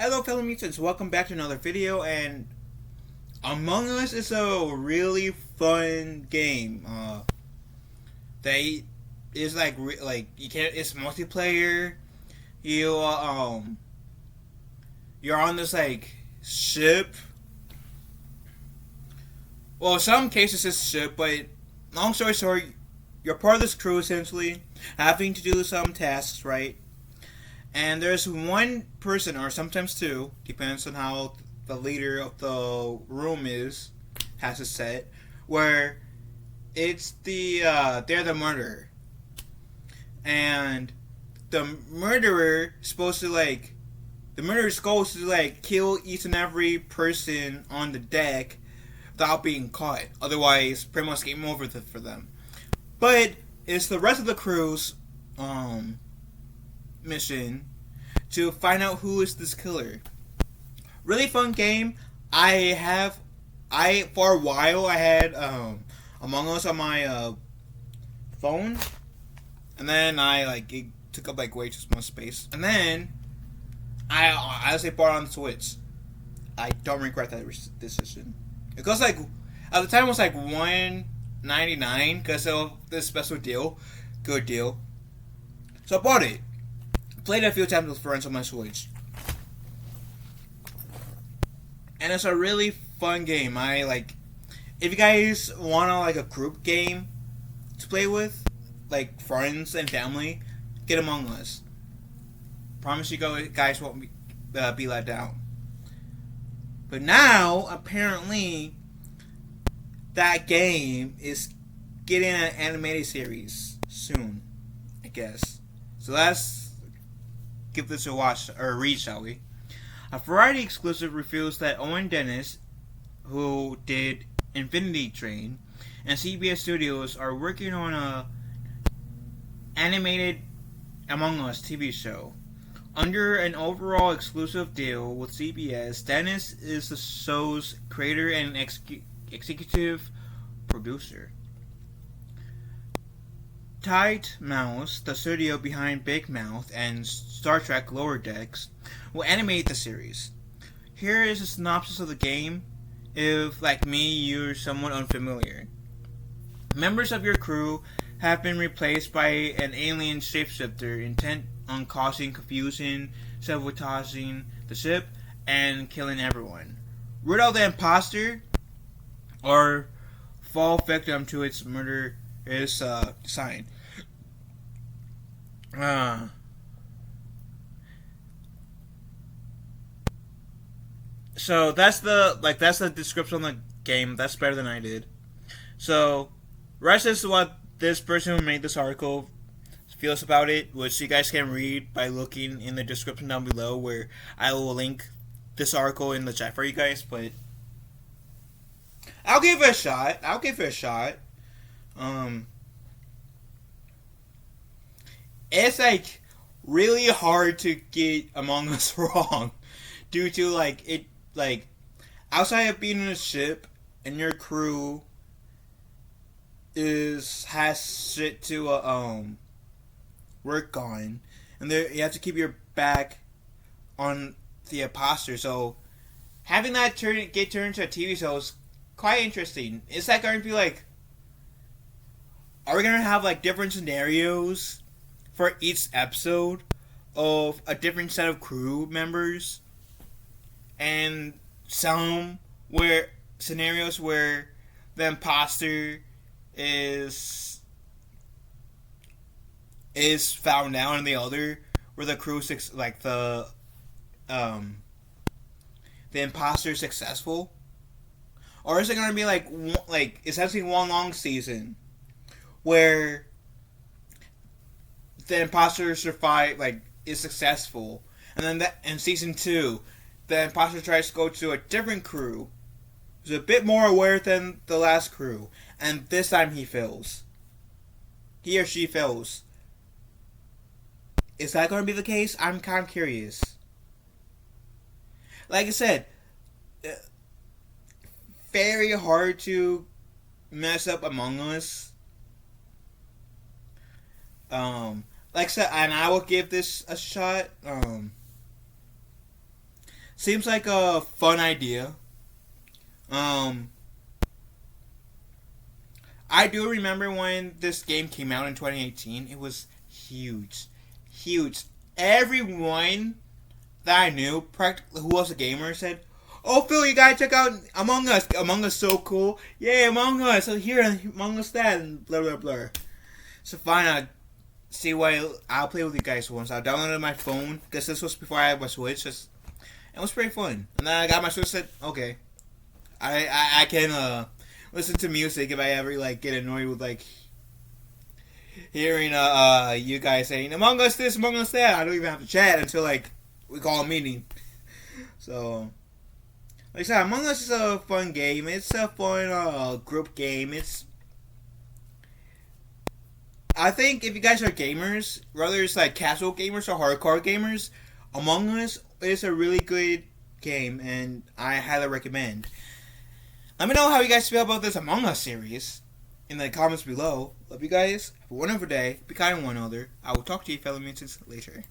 Hello fellow mutants, welcome back to another video, and Among Us is a really fun game. They is like you can't. It's multiplayer. You you're on this like ship. Well, some cases it's ship, but long story short, you're part of this crew essentially, having to do some tasks, right? And there's one person, or sometimes two, depends on how the leader of the room has it set, where it's they're the murderer, and the murderer is supposed to the murderer's goal is to kill each and every person on the deck without being caught. Otherwise, pretty much game over for them. But it's the rest of the crew's mission to find out who is this killer. Really fun game. I for a while I had Among Us on my phone, and then it took up way too much space, and then I honestly bought it on Switch. I don't regret that decision. It cost at the time it was $1.99 because of this special deal, good deal. So I bought it. Played it a few times with friends on my Switch, and it's a really fun game. If you guys want a group game to play with, like friends and family, get Among Us. Promise you guys won't be let down. But now apparently that game is getting an animated series soon, I guess. So let's give this a watch or a read, shall we? A Variety exclusive reveals that Owen Dennis, who did Infinity Train, and CBS Studios are working on a animated Among Us TV show. Under an overall exclusive deal with CBS, Dennis is the show's creator and executive producer. Titmouse, the studio behind Big Mouth and Star Trek Lower Decks, will animate the series. Here is a synopsis of the game, if, like me, you're somewhat unfamiliar. Members of your crew have been replaced by an alien shapeshifter intent on causing confusion, sabotaging the ship, and killing everyone. Root out the imposter, or fall victim to its murder is design. So that's the description of the game. That's better than I did. So, rest is what this person who made this article feels about it, which you guys can read by looking in the description down below, where I will link this article in the chat for you guys. But I'll give it a shot. It's really hard to get Among Us wrong due to outside of being in a ship and your crew has shit to work on, and you have to keep your back on the imposter. So having that get turned into a TV show is quite interesting. Is that going to be are we going to have different scenarios for each episode of a different set of crew members, and some scenarios where the imposter is found out, and the other where the crew the imposter is successful? Or is it going to be essentially one long season where the imposter is successful, and then in season 2 the imposter tries to go to a different crew who's a bit more aware than the last crew, and this time he or she fails. Is that going to be the case? I'm kind of curious. Like I said, very hard to mess up Among Us. Like I said, and I will give this a shot. Seems like a fun idea. Um, I do remember when this game came out in 2018. It was huge, huge. Everyone that I knew, practically who was a gamer, said, "Oh, Phil, you gotta check out Among Us. Among Us so cool. Yeah, Among Us. So here, Among Us that, and blah blah blah." So fine, I see why I'll play with you guys once. I downloaded my phone because this was before I had my Switch. It was pretty fun. And then I got my Switch. Said, "Okay, I can listen to music if I ever like get annoyed with like hearing you guys saying Among Us this, Among Us that. I don't even have to chat until like we call a meeting." So, like I said, Among Us is a fun game. It's a fun group game. I think if you guys are gamers, whether it's like casual gamers or hardcore gamers, Among Us is a really good game, and I highly recommend. Let me know how you guys feel about this Among Us series in the comments below. Love you guys. Have a wonderful day. Be kind to one another. I will talk to you fellow mutants later.